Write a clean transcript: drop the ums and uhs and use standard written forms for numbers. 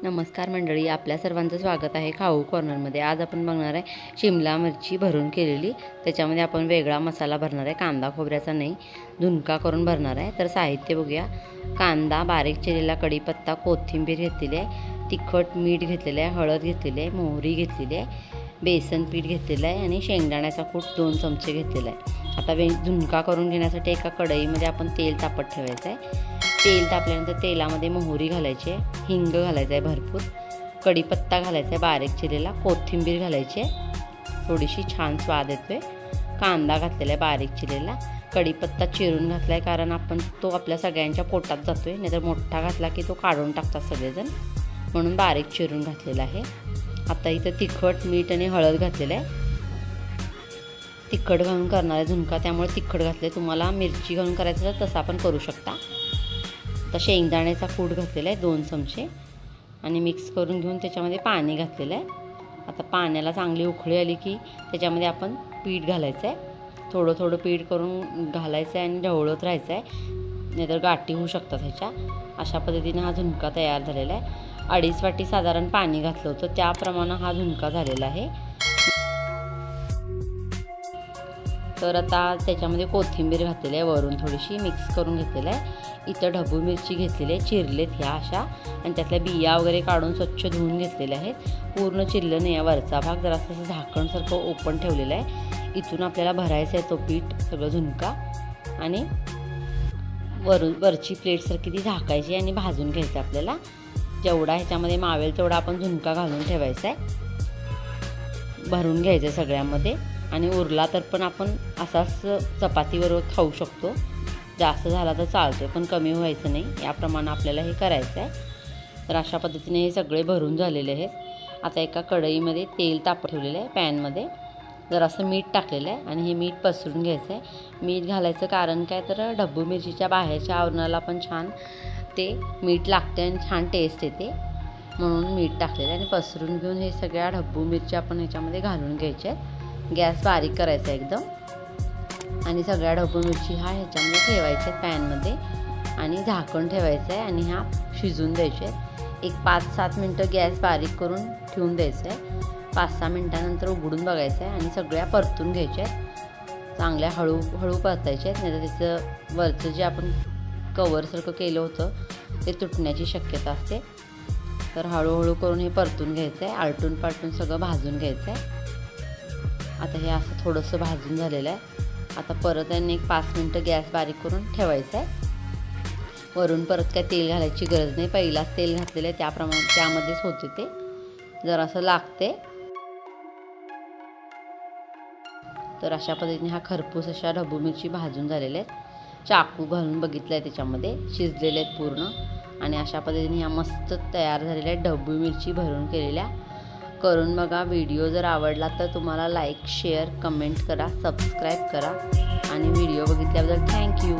नमस्कार मंडळी, आपल्या सर्वांचं स्वागत आहे खाऊ कॉर्नरमध्ये। आज आपण बघणार आहे शिमला मिरची भरून केलेली। त्याच्यामध्ये आपण वेगळा मसाला भरणार आहे, कांदा खोबऱ्याचा नाही, झुणका करून भरणार आहे। तर साहित्य बघूया। कांदा, बारीक चिरलेला कढीपत्ता, कोथिंबीर घेतलेली आहे, तिखट मीठ घेतलेलं आहे, हळद घेतलेली आहे, मोहरी घेतलेली आहे, बेसन पीठ घेतलेलं आहे आणि शेंगदाण्याचा कूट 2 चमचे घेतलेला आहे। आता झुणका करून घेण्यासाठी एका कढईमध्ये आपण तेल तापत ठेवायचं आहे। तेल तापल्यानंतर तेलामध्ये मोहरी घालायची आहे, हिंग घालायचं आहे भरपूर, कढीपत्ता घालायचा आहे बारीक चिरलेला, कोथिंबीर घालायची आहे, थोडीशी छान स्वाद येतोय, कांदा घातलेला आहे बारीक चिरलेला, कढीपत्ता चिरून घातला आहे कारण आपण तो आपल्या सगळ्यांच्या पोटात जातोय, नाहीतर मोठा घातला की तो काढून टाकतात सगळेजण, म्हणून बारीक चिरून घातलेला आहे। आता इथं तिखट मीठ आणि हळद घातलेलं आहे। तिखट घालून करणार आहे झुणका, त्यामुळे तिखट घातले। तुम्हाला मिरची घालून करायचं तर तसा पण करू शकता। आता शेंगदाण्याचा कूट घातलेला आहे 2 चमचे आणि मिक्स करून घेऊन त्याच्यामध्ये पाणी घातलेलं आहे। आता पाण्याला चांगली उकळी आली की त्याच्यामध्ये आपण पीठ घालायचं आहे, थोडं थोडं पीठ करून घालायचं आहे आणि ढवळत राहायचं आहे, नाहीतर गाठी होऊ शकतात ह्याच्या। अशा पद्धतीने हा झुणका तयार झालेला आहे। 2.5 वाटी साधारण पाणी घातलं होतं, त्याप्रमाणे हा झुणका झालेला आहे। तर आता त्याच्यामध्ये कोथिंबीर घातलेली आहे, वरून थोडीशी मिक्स करून घेतलेलं आहे। इथं ढबू मिरची घेतलेली आहे, चिरलेत ह्या अशा, आणि त्यातल्या बिया वगैरे काढून स्वच्छ धुवून घेतलेल्या आहेत। पूर्ण चिरलं नाही आहे, वरचा भाग जरा असं झाकणसारखं ओपन ठेवलेलं आहे। इथून आपल्याला भरायचं आहे तो पीठ सगळं झुणका, आणि वरची प्लेटसारखी ती झाकायची आणि भाजून घ्यायचं आपल्याला। जेवढा ह्याच्यामध्ये मावेल तेवढा आपण झुणका घालून ठेवायचा आहे, भरून घ्यायचं सगळ्यामध्ये, आणि उरला तर पण आपण असाच चपातीबरोबर खाऊ शकतो। जास्त झाला तर चालतो, पण कमी व्हायचं नाही, याप्रमाणे आपल्याला हे करायचं आहे। तर अशा पद्धतीने हे सगळे भरून झालेले आहेत। आता एका कढईमध्ये तेल तापत ठेवलेलं आहे, पॅनमध्ये जरासं मीठ टाकलेलं आहे आणि हे मीठ पसरून घ्यायचं आहे। मीठ घालायचं कारण काय, तर ढब्बू मिरचीच्या बाहेरच्या आवरणाला पण छान ते मीठ लागते आणि छान टेस्ट येते, म्हणून मीठ टाकलेलं आहे। आणि पसरून घेऊन हे सगळ्या ढब्बू मिरच्या आपण ह्याच्यामध्ये घालून घ्यायच्या आहेत। गॅस बारीक करायचा एकदम, आणि सगळ्या ढबू मिरची ह्याच्यामध्ये ठेवायच्या पॅनमध्ये आणि झाकण ठेवायचं आहे आणि ह्या शिजून द्यायचे। एक 5-7 मिनटं गॅस बारीक करून ठेवून द्यायचं आहे। 5-6 मिनटानंतर उघडून बघायचं आहे आणि सगळ्या परतून घ्यायच्या आहेत, चांगल्या हळूहळू परतायच्या आहेत, नाही तर त्याचं वरचं जे आपण कवरसारखं केलं होतं ते तुटण्याची शक्यता असते। तर हळूहळू करून हे परतून घ्यायचं आहे, आलटून पालटून सगळं भाजून घ्यायचं आहे। आता हे असं थोडंसं भाजून झालेलं आहे। आता परत आणि एक 5 मिनटं गॅस बारीक करून ठेवायचं आहे। वरून परत काय तेल घालायची गरज नाही, पहिलाच तेल घातलेलं आहे त्यामध्येच होते ते, जरासं लागते। तर अशा पद्धतीने हा खरपूस अशा ढबू मिरची भाजून झालेल्या आहेत। चाकू घालून बघितलं आहे, त्याच्यामध्ये शिजलेले आहेत पूर्ण, आणि अशा पद्धतीने ह्या मस्त तयार झालेल्या आहेत ढबू मिरची भरून केलेल्या। करून बघा। व्हिडिओ जर आवडला तर तुम्हाला लाईक, शेअर, कमेंट करा, सबस्क्राईब करा, आणि व्हिडिओ बघितल्याबद्दल थँक्यू।